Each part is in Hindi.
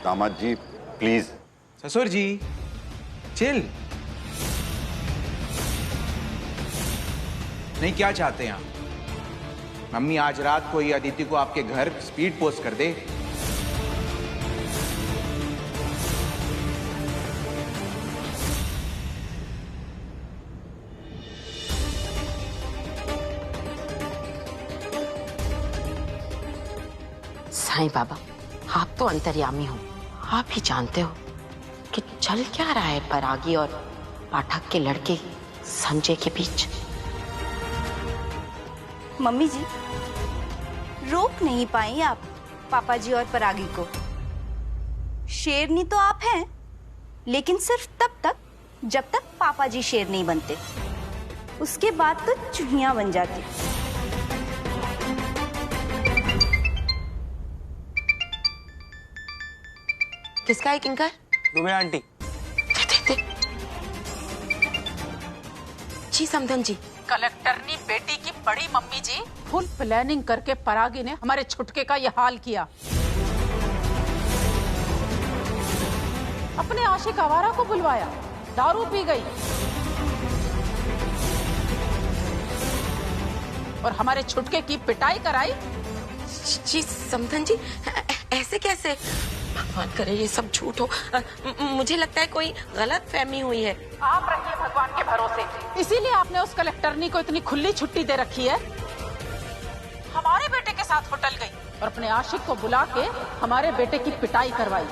दामाद जी प्लीज। ससुर जी चिल। नहीं, क्या चाहते हैं आप? मम्मी आज रात को ही अदिति को आपके घर स्पीड पोस्ट कर दे। साईं बाबा, आप तो अंतर्यामी हो, आप ही जानते हो कि चल क्या रहा है परागी और पाठक के लड़के संजय के बीच। मम्मी जी, रोक नहीं पाई आप पापा जी और परागी को। शेरनी तो आप हैं, लेकिन सिर्फ तब तक जब तक पापा जी शेर नहीं बनते। उसके बाद तो चूहियां बन जाती। किसका है किंकर? दुबे आंटी। दे। जी समधन जी। कलेक्टरनी बेटी की बड़ी मम्मी जी, फुल प्लानिंग करके परागी ने हमारे छुटके का यह हाल किया। अपने आशिक आवारा को बुलवाया, दारू पी गई और हमारे छुटके की पिटाई कराई। जी समधन जी, ऐसे कैसे? भगवान करे ये सब झूठ हो। मुझे लगता है कोई गलत फहमी हुई है। आप रहिए भगवान के भरोसे। इसीलिए आपने उस कलेक्टरनी को इतनी खुली छुट्टी दे रखी है। हमारे बेटे के साथ होटल गई और अपने आशिक को बुला के हमारे बेटे की पिटाई करवाई।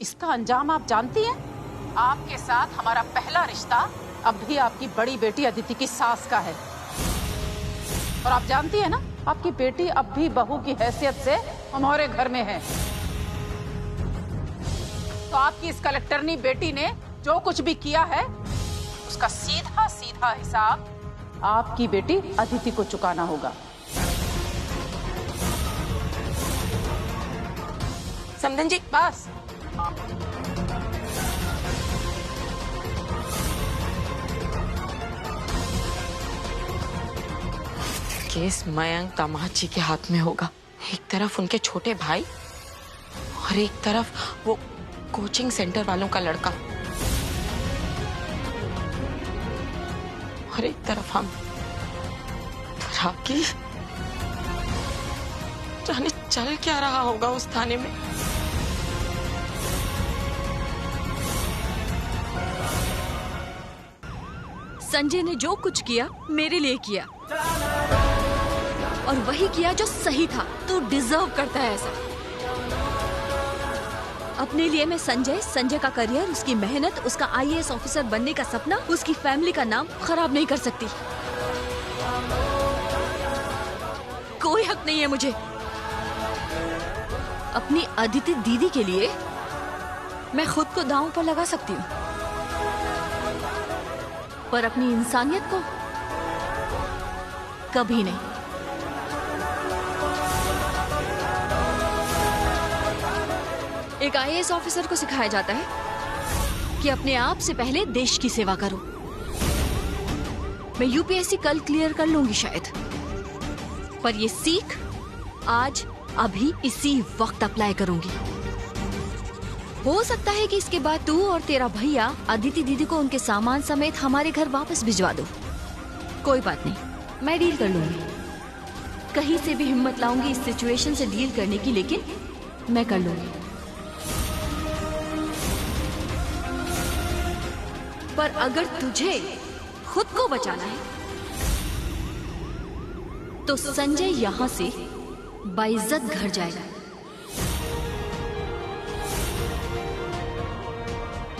इसका अंजाम आप जानती हैं? आपके साथ हमारा पहला रिश्ता अब भी आपकी बड़ी बेटी अदिति की सास का है। और आप जानती है ना, आपकी बेटी अब भी बहू की हैसियत से हमारे घर में है। तो आपकी इस कलेक्टरनी बेटी ने जो कुछ भी किया है, उसका सीधा सीधा हिसाब आपकी बेटी अदिति को चुकाना होगा। समधन जी बस। केस मयंक दामाद जी के हाथ में होगा। एक तरफ उनके छोटे भाई और एक तरफ वो कोचिंग सेंटर वालों का लड़का, और एक तरफ हम। परागी, जाने चल क्या रहा होगा उस थाने में। संजय ने जो कुछ किया मेरे लिए किया, और वही किया जो सही था। तू डिजर्व करता है ऐसा। अपने लिए मैं संजय का करियर, उसकी मेहनत, उसका आईएएस ऑफिसर बनने का सपना, उसकी फैमिली का नाम खराब नहीं कर सकती। कोई हक नहीं है मुझे। अपनी अदिति दीदी के लिए मैं खुद को दांव पर लगा सकती हूँ, पर अपनी इंसानियत को कभी नहीं। एक आईएएस ऑफिसर को सिखाया जाता है कि अपने आप से पहले देश की सेवा करो। मैं यूपीएससी कल क्लियर कर लूंगी शायद, पर ये सीख आज अभी इसी वक्त अप्लाई करूंगी। हो सकता है कि इसके बाद तू और तेरा भैया अदिति दीदी को उनके सामान समेत हमारे घर वापस भिजवा दो। कोई बात नहीं, मैं डील कर लूंगी। कहीं से भी हिम्मत लाऊंगी इस सिचुएशन से डील करने की, लेकिन मैं कर लूंगी। पर अगर तुझे खुद को बचाना है तो संजय यहां से बाइज्जत घर जाएगा,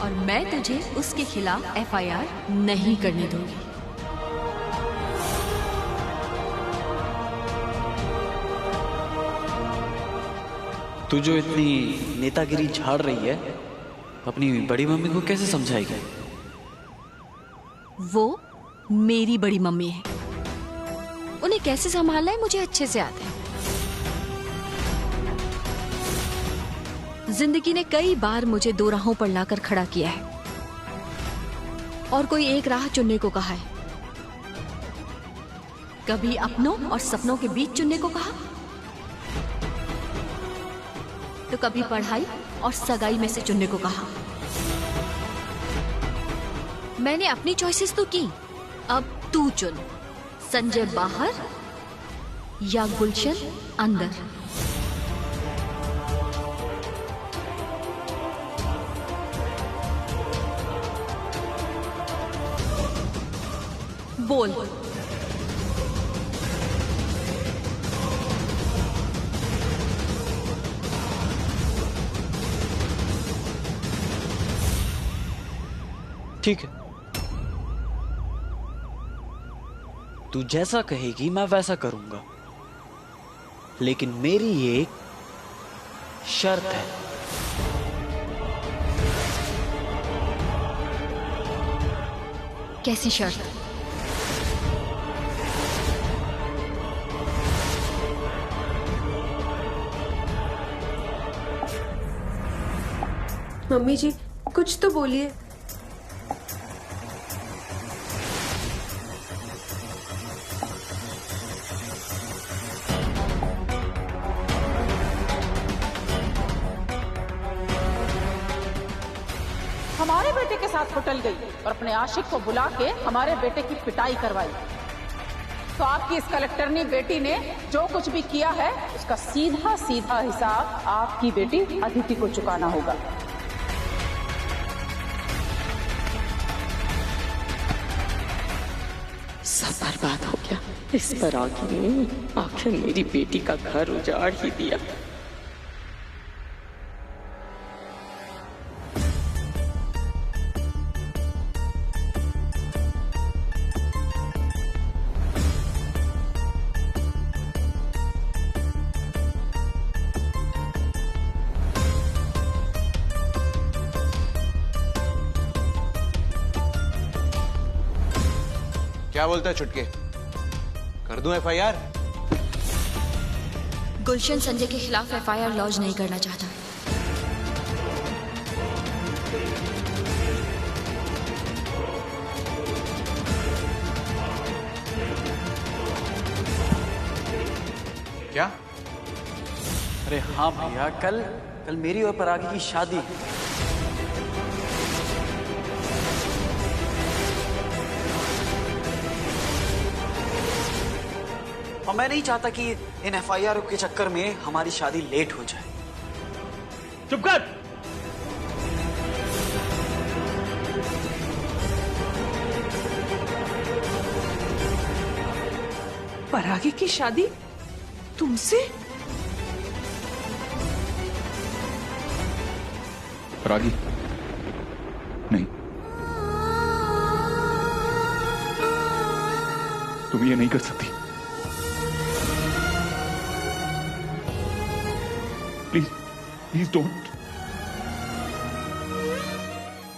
और मैं तुझे उसके खिलाफ एफआईआर नहीं करने दूंगी। तू जो इतनी नेतागिरी झाड़ रही है, अपनी बड़ी मम्मी को कैसे समझाएगी? वो मेरी बड़ी मम्मी है, उन्हें कैसे संभालना है मुझे अच्छे से आता है। जिंदगी ने कई बार मुझे दो राहों पर लाकर खड़ा किया है, और कोई एक राह चुनने को कहा है। कभी अपनों और सपनों के बीच चुनने को कहा, तो कभी पढ़ाई और सगाई में से चुनने को कहा। मैंने अपनी चॉइसेस तो की, अब तू चुन, संजय बाहर या गुलशन अंदर। बोल। ठीक है, तू जैसा कहेगी मैं वैसा करूंगा, लेकिन मेरी एक शर्त है। कैसी शर्त? मम्मी जी कुछ तो बोलिए। हमारे बेटे के साथ होटल गई और अपने आशिक को बुला के हमारे बेटे की पिटाई करवाई। तो आपकी इस कलेक्टरनी बेटी ने जो कुछ भी किया है उसका सीधा सीधा हिसाब आपकी बेटी अदिति को चुकाना होगा। सब बर्बाद हो गया। इस परागी ने आखिर मेरी बेटी का घर उजाड़ ही दिया। क्या बोलता है छुटके? कर दूं एफआईआर? गुलशन संजय के खिलाफ एफआईआर लॉन्च नहीं करना चाहता। क्या? अरे हाँ भैया, कल मेरी और परागी की शादी है। और मैं नहीं चाहता कि इन एफआईआर के चक्कर में हमारी शादी लेट हो जाए। चुप कर। परागी की शादी तुमसे? रागी नहीं, तुम ये नहीं कर सकती। Please please don't.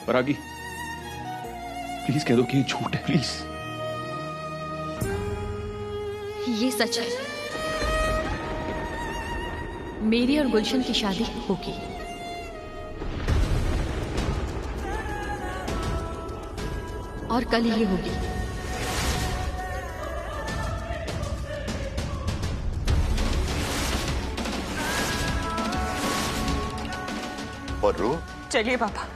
परागी प्लीज कह दो कि ये झूठ है, प्लीज। ये सच है, मेरी और गुलशन की शादी होगी। और कल ही होगी। और रू? चलिए पापा।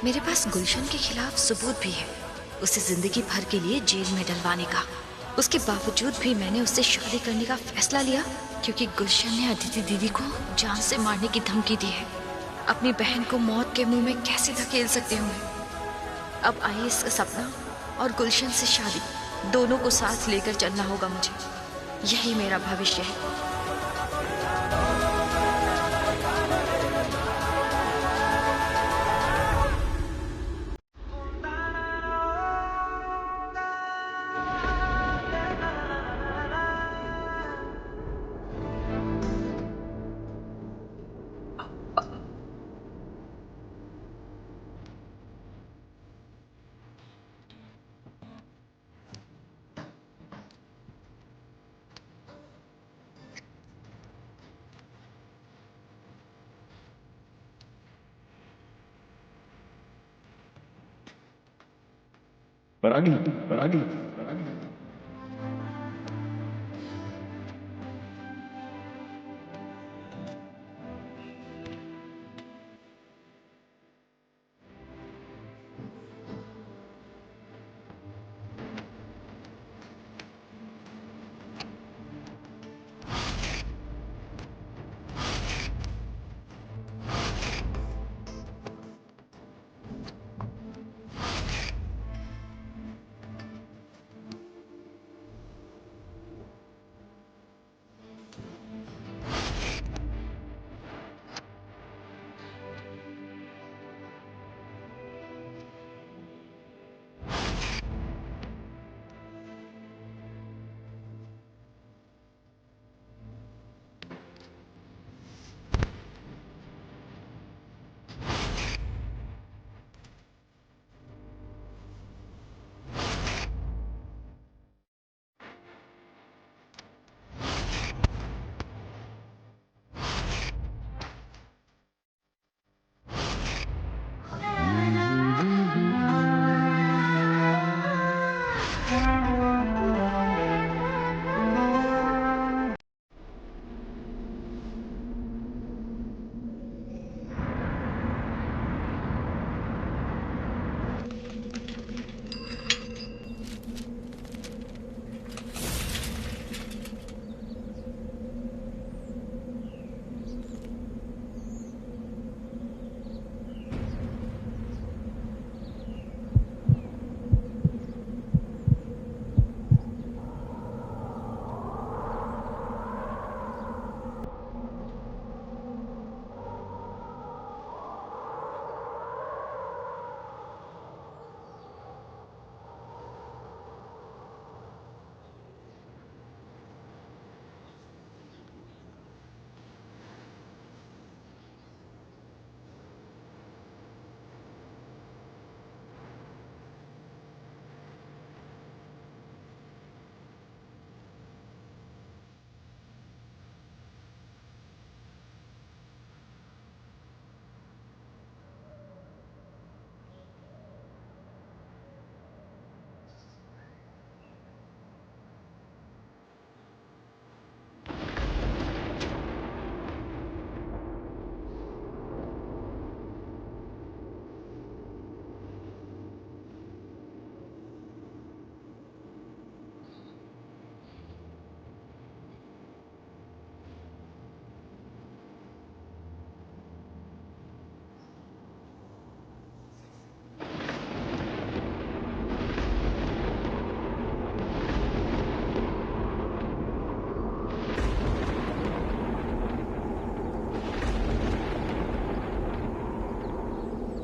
मेरे पास गुलशन के खिलाफ सबूत भी है, उसे जिंदगी भर के लिए जेल में डलवाने का। उसके बावजूद भी मैंने उससे शादी करने का फैसला लिया क्योंकि गुलशन ने अदिति दीदी को जान से मारने की धमकी दी है। अपनी बहन को मौत के मुंह में कैसे धकेल सकती हूँ मैं? अब आईएएस का सपना और गुलशन से शादी, दोनों को साथ लेकर चलना होगा मुझे। यही मेरा भविष्य है। परागी, परागी।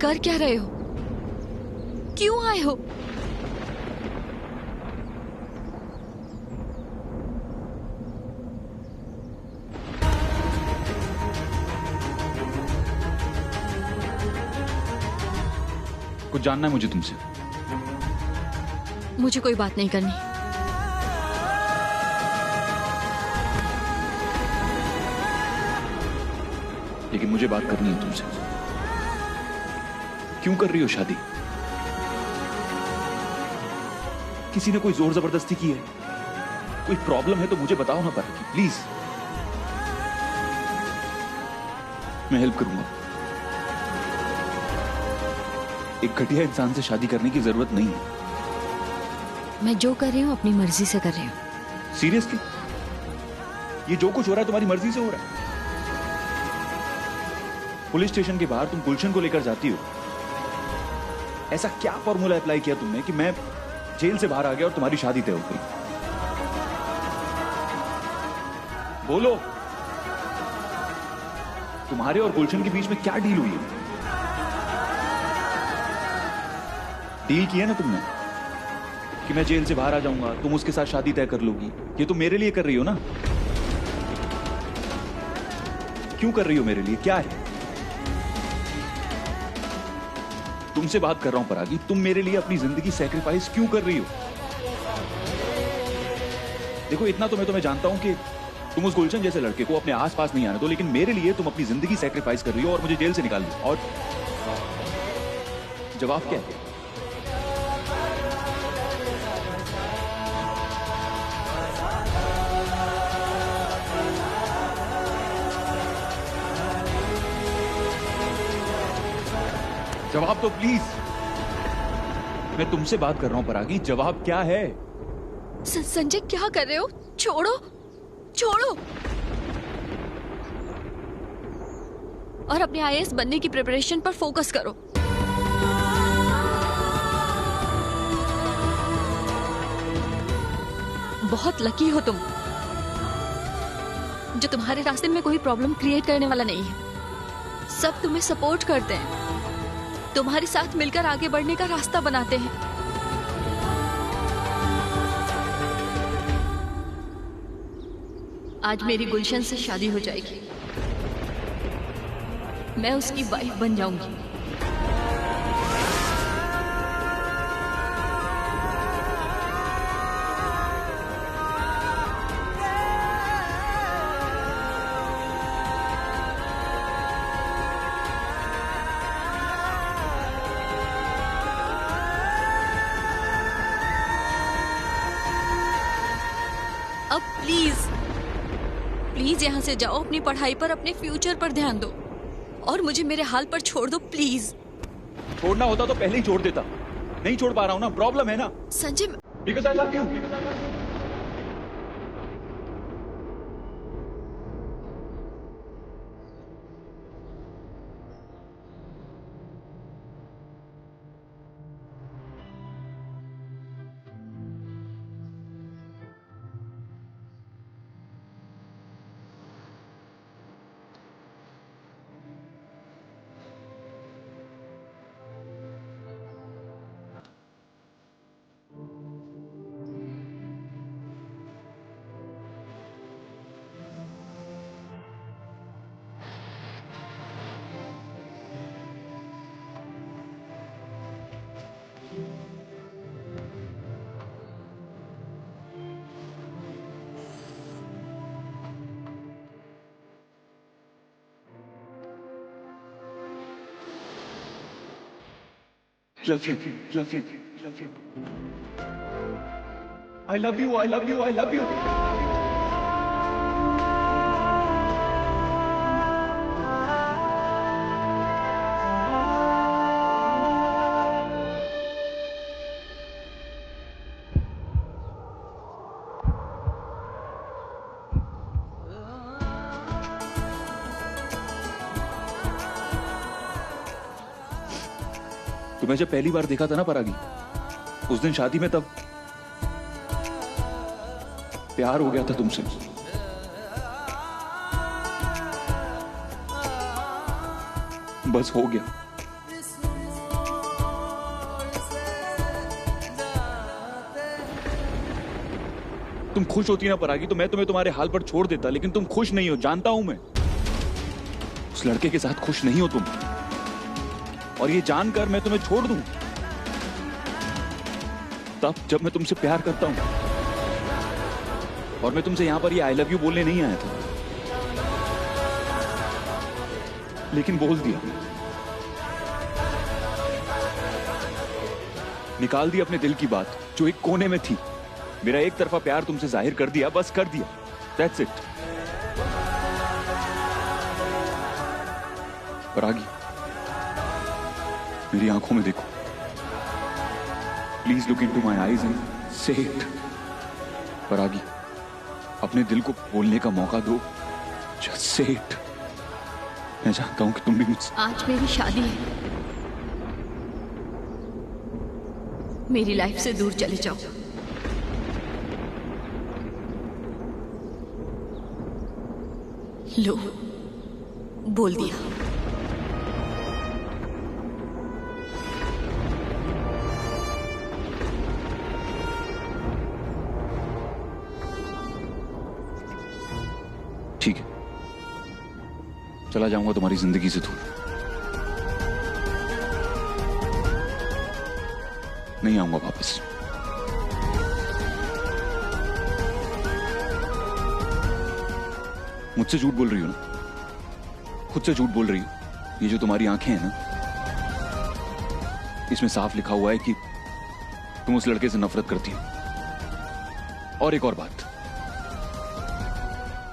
कर क्या रहे हो? क्यों आए हो? कुछ जानना है मुझे तुमसे। मुझे कोई बात नहीं करनी। लेकिन मुझे बात करनी है तुमसे। क्यों कर रही हो शादी? किसी ने कोई जोर जबरदस्ती की है? कोई प्रॉब्लम है तो मुझे बताओ ना परागी, प्लीज। मैं हेल्प करूंगा। एक घटिया इंसान से शादी करने की जरूरत नहीं है। मैं जो कर रही हूँ अपनी मर्जी से कर रही हूँ। सीरियसली? ये जो कुछ हो रहा है तुम्हारी मर्जी से हो रहा है? पुलिस स्टेशन के बाहर तुम गुलशन को लेकर जाती हो। ऐसा क्या फॉर्मूला अप्लाई किया तुमने कि मैं जेल से बाहर आ गया और तुम्हारी शादी तय हो गई? बोलो, तुम्हारे और गुलशन के बीच में क्या डील हुई है? डील किया ना तुमने कि मैं जेल से बाहर आ जाऊंगा, तुम उसके साथ शादी तय कर लोगी। ये तो मेरे लिए कर रही हो ना? क्यों कर रही हो मेरे लिए? क्या है? तुमसे बात कर रहा हूं परागी, तुम मेरे लिए अपनी जिंदगी सैक्रिफाइस क्यों कर रही हो? देखो, इतना तो मैं तुम्हें जानता हूं कि तुम उस गुलशन जैसे लड़के को अपने आसपास नहीं आने दो, लेकिन मेरे लिए तुम अपनी जिंदगी सैक्रिफाइस कर रही हो और मुझे जेल से निकाल दो। और जवाब क्या है? जवाब दो प्लीज। मैं तुमसे बात कर रहा हूं परागी, जवाब क्या है? संजय क्या कर रहे हो? छोड़ो छोड़ो। और अपने आईएएस बनने की प्रिपरेशन पर फोकस करो। बहुत लकी हो तुम, जो तुम्हारे रास्ते में कोई प्रॉब्लम क्रिएट करने वाला नहीं है। सब तुम्हें सपोर्ट करते हैं, तुम्हारे साथ मिलकर आगे बढ़ने का रास्ता बनाते हैं। आज मेरी गुलशन से शादी हो जाएगी, मैं उसकी वाइफ बन जाऊंगी। अब प्लीज यहाँ से जाओ, अपनी पढ़ाई पर, अपने फ्यूचर पर ध्यान दो और मुझे मेरे हाल पर छोड़ दो प्लीज। छोड़ना होता तो पहले ही छोड़ देता, नहीं छोड़ पा रहा हूं ना, प्रॉब्लम है ना Sanjay. Because I love you. Love you, love you, love you. I love you, I love you, I love you. तुम्हें जब पहली बार देखा था ना परागी, उस दिन शादी में, तब प्यार हो गया था तुमसे। बस हो गया। तुम खुश होती ना परागी तो मैं तुम्हें तुम्हारे हाल पर छोड़ देता, लेकिन तुम खुश नहीं हो, जानता हूं मैं। उस लड़के के साथ खुश नहीं हो तुम, और ये जानकर मैं तुम्हें छोड़ दूं तब जब मैं तुमसे प्यार करता हूं। और मैं तुमसे यहां पर ये आई लव यू बोलने नहीं आया था, लेकिन बोल दिया, निकाल दी अपने दिल की बात जो एक कोने में थी। मेरा एक तरफा प्यार तुमसे जाहिर कर दिया, बस कर दिया, दैट्स इट। परागी, मेरी आंखों में देखो, please look into my eyes and से इट। परागी, अपने दिल को बोलने का मौका दो, जस्ट से इट। मैं जानता हूं कि तुम भी मुझसे। आज मेरी शादी है, मेरी लाइफ से दूर चले जाओ। लो, बोल दिया। ठीक है, चला जाऊंगा तुम्हारी जिंदगी से दूर, नहीं आऊंगा वापस। मुझसे झूठ बोल रही हो ना, खुद से झूठ बोल रही हो। ये जो तुम्हारी आंखें हैं ना, इसमें साफ लिखा हुआ है कि तुम उस लड़के से नफरत करती हो। और एक और बात,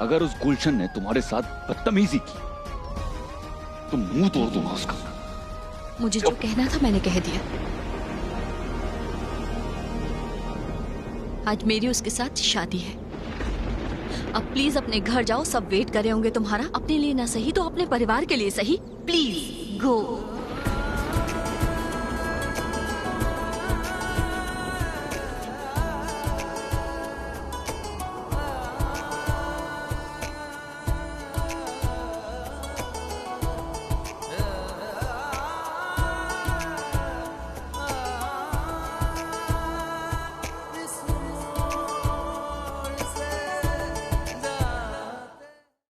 अगर उस गुलशन ने तुम्हारे साथ बदतमीजी की तो मुंह तोड़ दूंगा उसका। मुझे जो कहना था मैंने कह दिया। आज मेरी उसके साथ शादी है। अब प्लीज अपने घर जाओ, सब वेट कर रहे होंगे तुम्हारा। अपने लिए ना सही तो अपने परिवार के लिए सही। Please go.